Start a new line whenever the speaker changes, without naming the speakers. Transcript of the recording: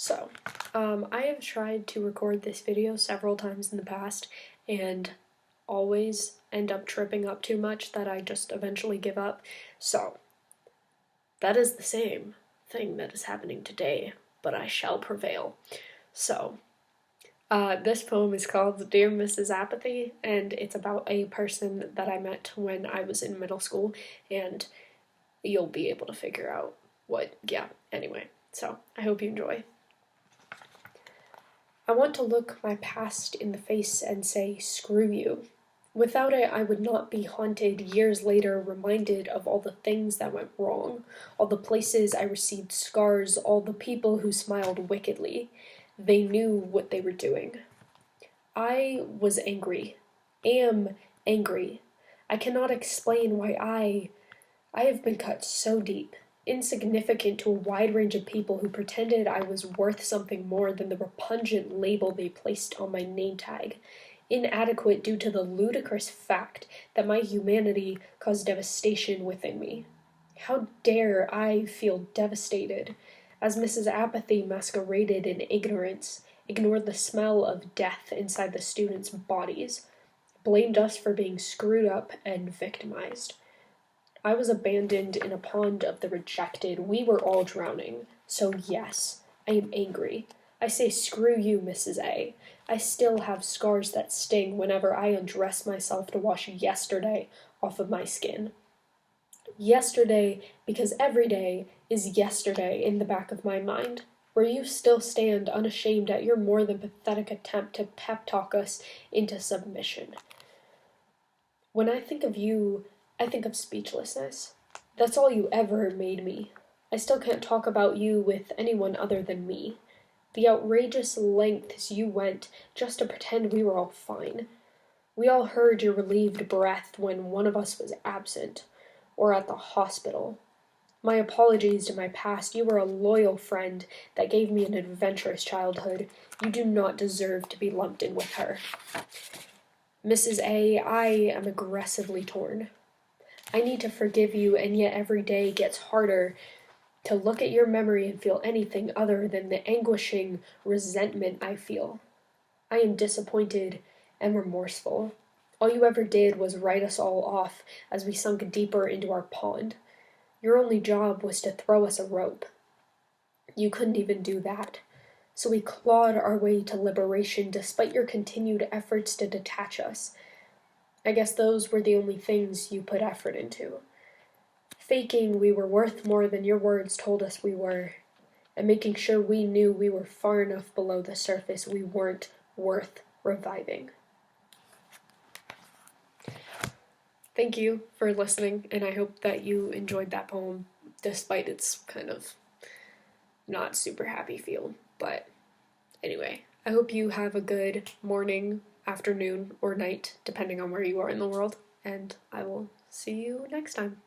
So, I have tried to record this video several times in the past and always end up tripping up too much that I just eventually give up. So, that is the same thing that is happening today, but I shall prevail. So, this poem is called Dear Mrs. Apathy, and it's about a person that I met when I was in middle school, and you'll be able to figure out anyway. So, I hope you enjoy. I want to look my past in the face and say, screw you. Without it, I would not be haunted years later, reminded of all the things that went wrong, all the places I received scars, all the people who smiled wickedly. They knew what they were doing. I was angry, am angry. I cannot explain why I have been cut so deep, insignificant to a wide range of people who pretended I was worth something more than the repugnant label they placed on my name tag, inadequate due to the ludicrous fact that my humanity caused devastation within me. How dare I feel devastated, as Mrs. Apathy masqueraded in ignorance, ignored the smell of death inside the students' bodies, blamed us for being screwed up and victimized. I was abandoned in a pond of the rejected. We were all drowning. So yes, I am angry. I say screw you, Mrs. A. I still have scars that sting whenever I undress myself to wash yesterday off of my skin. Yesterday, because every day is yesterday in the back of my mind, where you still stand unashamed at your more than pathetic attempt to pep talk us into submission. When I think of you, I think of speechlessness. That's all you ever made me. I still can't talk about you with anyone other than me. The outrageous lengths you went just to pretend we were all fine. We all heard your relieved breath when one of us was absent, or at the hospital. My apologies to my past. You were a loyal friend that gave me an adventurous childhood. You do not deserve to be lumped in with her. Mrs. A, I am aggressively torn. I need to forgive you, and yet every day gets harder to look at your memory and feel anything other than the anguishing resentment I feel. I am disappointed and remorseful. All you ever did was write us all off as we sunk deeper into our pond. Your only job was to throw us a rope. You couldn't even do that. So we clawed our way to liberation despite your continued efforts to detach us. I guess those were the only things you put effort into. Faking we were worth more than your words told us we were, and making sure we knew we were far enough below the surface we weren't worth reviving. Thank you for listening, and I hope that you enjoyed that poem, despite its kind of not super happy feel. But anyway, I hope you have a good morning, afternoon, or night, depending on where you are in the world, and I will see you next time.